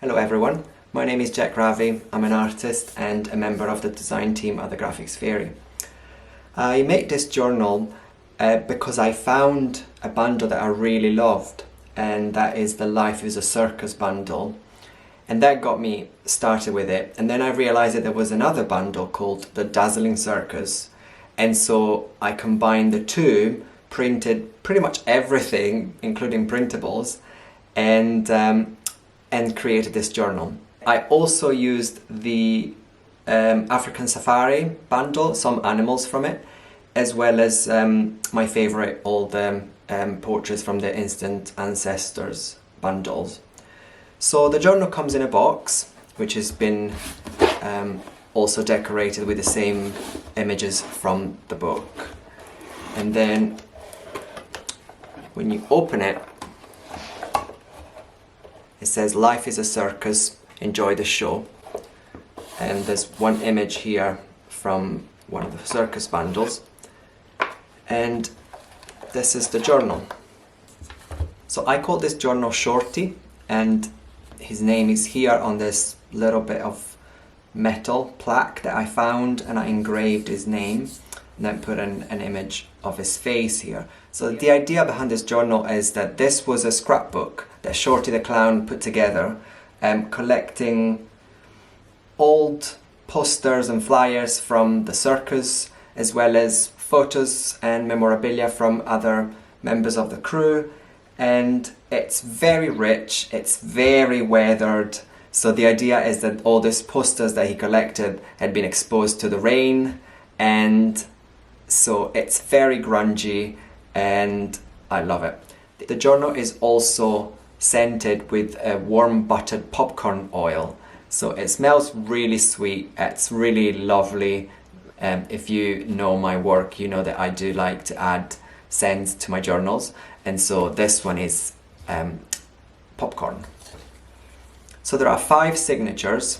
Hello everyone, my name is Ravi. I'm an artist and a member of the design team at the Graphics Fairy. I made this journal because I found a bundle that I really loved, and that is the Life is a Circus bundle. And that got me started with it. And then I realized that there was another bundle called the Dazzling Circus. And so I combined the two, printed pretty much everything, including printables, and created this journal. I also used the African Safari bundle, some animals from it, as well as my favourite, all the portraits from the Instant Ancestors bundles. So the journal comes in a box, which has been also decorated with the same images from the book. And then when you open it, it says, "Life is a circus, enjoy the show." And there's one image here from one of the circus bundles. And this is the journal. So I call this journal Shorty, and his name is here on this little bit of metal plaque that I found, and I engraved his name and then put an image of his face here. So the idea behind this journal is that this was a scrapbook that Shorty the Clown put together, collecting old posters and flyers from the circus, as well as photos and memorabilia from other members of the crew. And it's very rich, it's very weathered. So the idea is that all these posters that he collected had been exposed to the rain, and so it's very grungy, and I love it. The journal is also scented with a warm buttered popcorn oil. So it smells really sweet, it's really lovely. If you know my work, you know that I do like to add scents to my journals, and so this one is popcorn. So there are 5 signatures,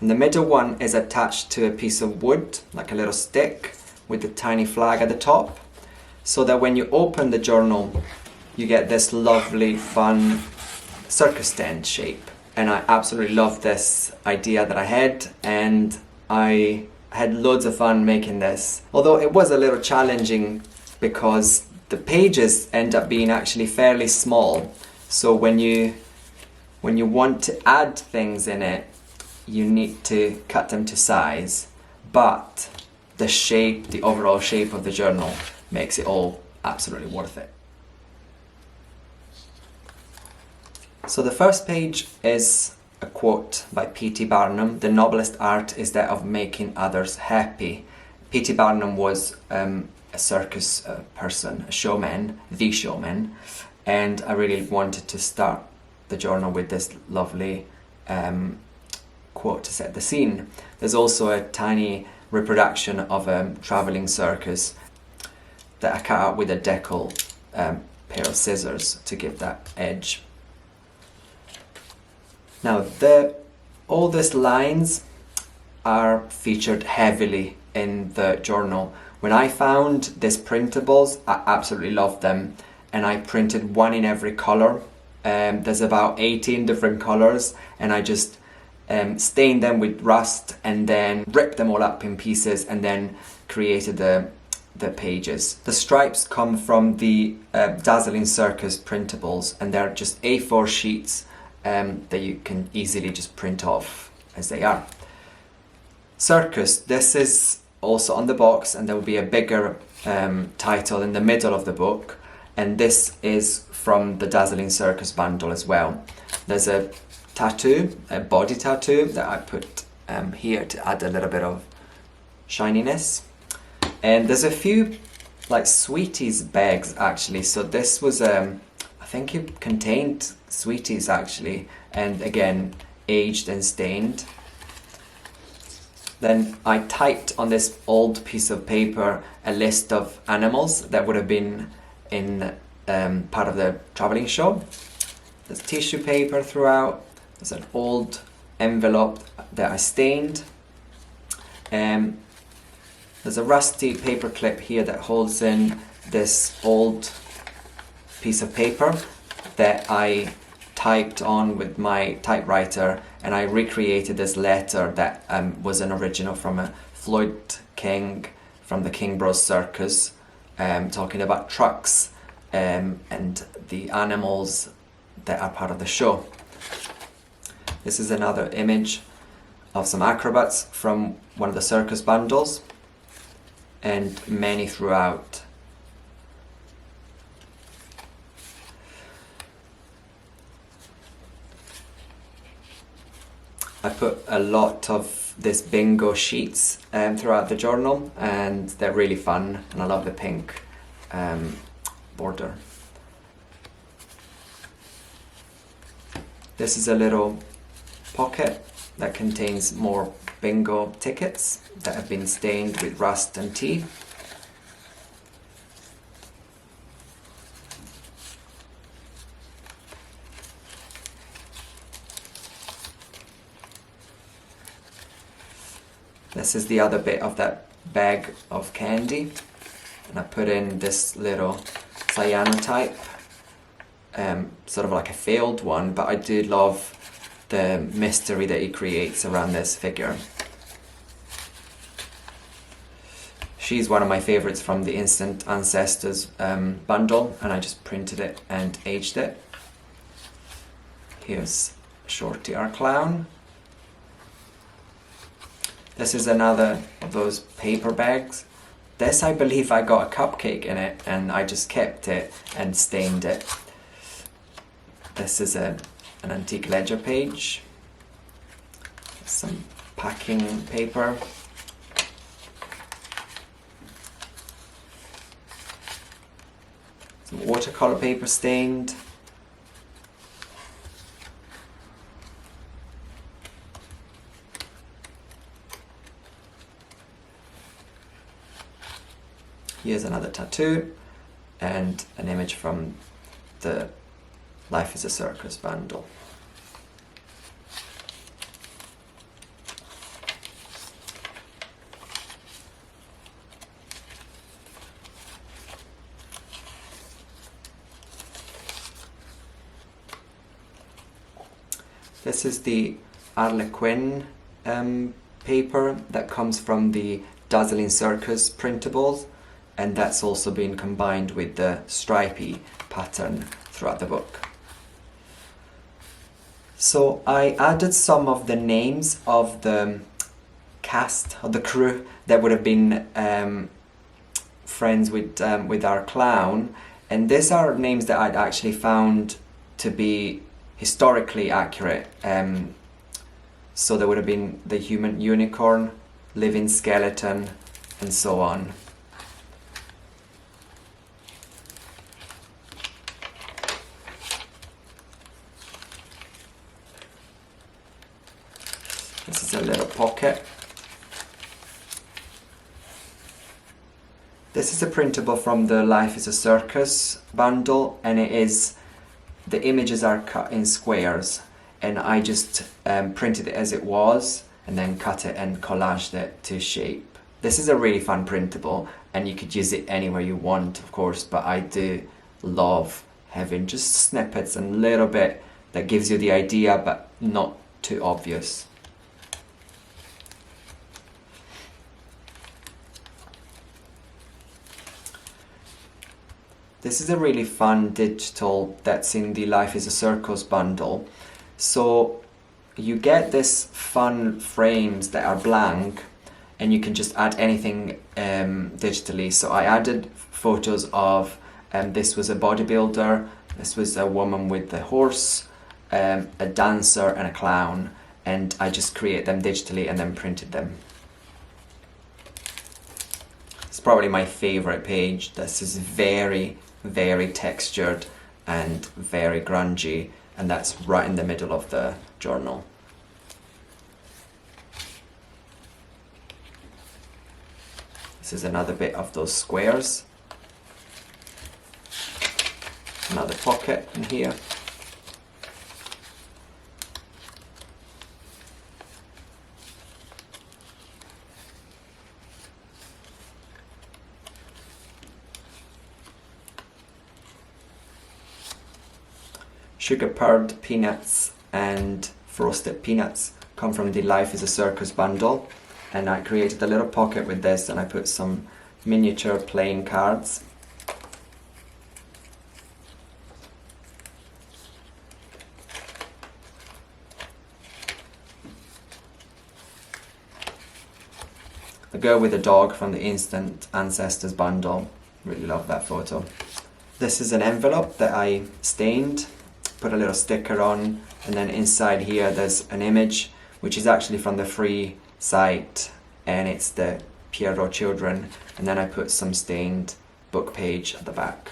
and the middle one is attached to a piece of wood, like a little stick, with a tiny flag at the top, so that when you open the journal, you get this lovely, fun circus tent shape. And I absolutely love this idea that I had, and I had loads of fun making this. Although it was a little challenging because the pages end up being actually fairly small. So when you want to add things in it, you need to cut them to size, but the shape, the overall shape of the journal makes it all absolutely worth it. So the first page is a quote by P.T. Barnum: "The noblest art is that of making others happy." P.T. Barnum was a circus person, a showman, the showman, and I really wanted to start the journal with this lovely quote to set the scene. There's also a tiny reproduction of a travelling circus that I cut out with a decal pair of scissors to give that edge. Now all these lines are featured heavily in the journal. When I found these printables, I absolutely loved them, and I printed one in every colour. There's about 18 different colours, and I just stained them with rust and then ripped them all up in pieces and then created the pages. The stripes come from the Dazzling Circus printables, and they're just A4 sheets that you can easily just print off as they are. Circus, this is also on the box, and there will be a bigger title in the middle of the book, and this is from the Dazzling Circus bundle as well. There's a tattoo, a body tattoo that I put here to add a little bit of shininess. And there's a few like Sweeties bags actually, so this was I think it contained Sweeties actually, and again aged and stained. Then I typed on this old piece of paper a list of animals that would have been in part of the travelling show. There's tissue paper throughout. There's an old envelope that I stained. There's a rusty paper clip here that holds in this old piece of paper that I typed on with my typewriter, and I recreated this letter that was an original from a Floyd King from the King Bros Circus, talking about trucks and the animals that are part of the show. This is another image of some acrobats from one of the circus bundles, and many throughout. I put a lot of this bingo sheets throughout the journal, and they're really fun, and I love the pink border. This is a little pocket that contains more bingo tickets that have been stained with rust and tea. This is the other bit of that bag of candy, and I put in this little cyanotype, sort of like a failed one, but I do love the mystery that he creates around this figure. She's one of my favourites from the Instant Ancestors bundle, and I just printed it and aged it. Here's Shorty our clown. This is another of those paper bags. This, I believe I got a cupcake in it, and I just kept it and stained it. This is an antique ledger page. Some packing paper. Some watercolor paper stained. Here's another tattoo and an image from the Life is a Circus bundle. This is the Harlequin paper that comes from the Dazzling Circus printables, and that's also been combined with the stripy pattern throughout the book. So I added some of the names of the cast, of the crew that would have been friends with our clown, and these are names that I'd actually found to be historically accurate. So there would have been the human unicorn, living skeleton, and so on. This is a little pocket. This is a printable from the Life is a Circus bundle, and the images are cut in squares, and I just printed it as it was and then cut it and collaged it to shape. This is a really fun printable, and you could use it anywhere you want, of course, but I do love having just snippets and a little bit that gives you the idea but not too obvious. This is a really fun digital that's in the Life is a Circus bundle. So you get this fun frames that are blank, and you can just add anything digitally. So I added photos of, this was a bodybuilder, this was a woman with a horse, a dancer and a clown, and I just create them digitally and then printed them. It's probably my favourite page. This is very, very textured and very grungy, and that's right in the middle of the journal. This is another bit of those squares. Another pocket in here. sugar pearled peanuts and frosted peanuts come from the Life is a Circus bundle, and I created a little pocket with this and I put some miniature playing cards. The girl with the dog from the Instant Ancestors bundle. Really love that photo. This is an envelope that I stained, put a little sticker on, and then inside here there's an image which is actually from the free site, and it's the Pierrot children, and then I put some stained book page at the back.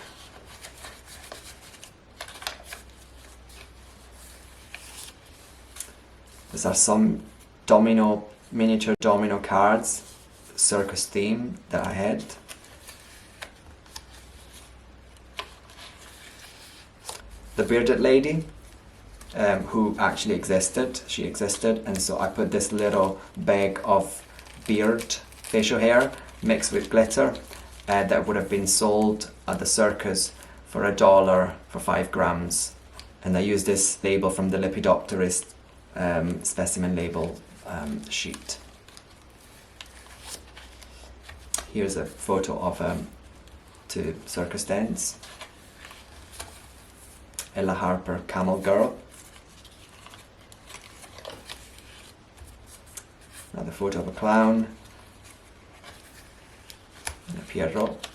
These are some miniature domino cards, circus theme that I had. The bearded lady, who actually existed, she existed, and so I put this little bag of beard, facial hair, mixed with glitter, that would have been sold at the circus for $1 for 5 grams. And I used this label from the Lepidopterist specimen label sheet. Here's a photo of 2 circus dents. Ella Harper, Camel Girl. Another photo of a clown. And a Pierrot.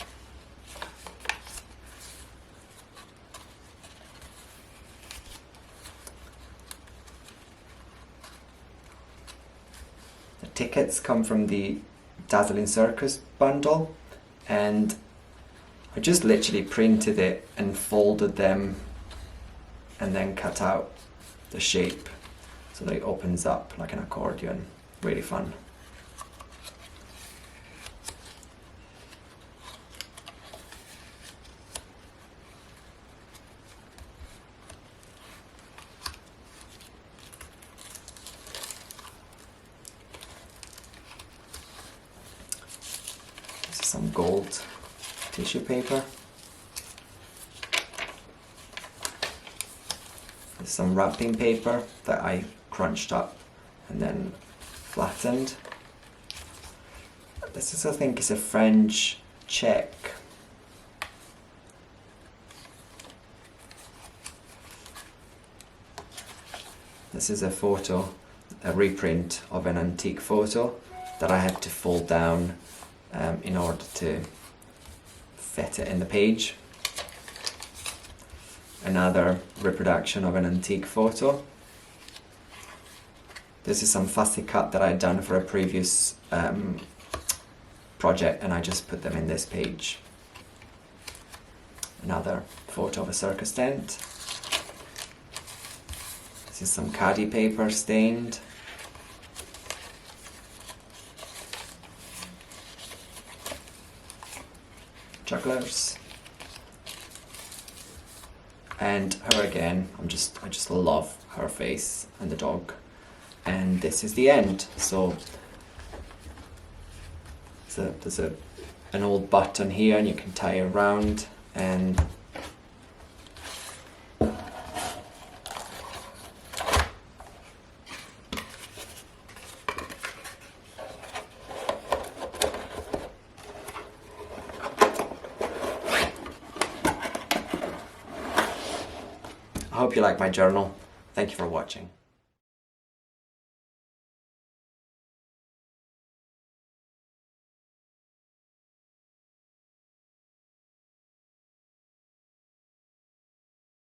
The tickets come from the Dazzling Circus bundle, and I just literally printed it and folded them and then cut out the shape so that it opens up like an accordion. Really fun. This is some gold tissue paper. There's some wrapping paper that I crunched up and then flattened. This is, I think, is a French check. This is a photo, a reprint of an antique photo that I had to fold down in order to fit it in the page. Another reproduction of an antique photo. This is some fussy cut that I had done for a previous project, and I just put them in this page. Another photo of a circus tent. This is some caddy paper stained. Jugglers. And her again. I just love her face and the dog. And this is the end. So there's an old button here, and you can tie it around, and I hope you like my journal. Thank you for watching.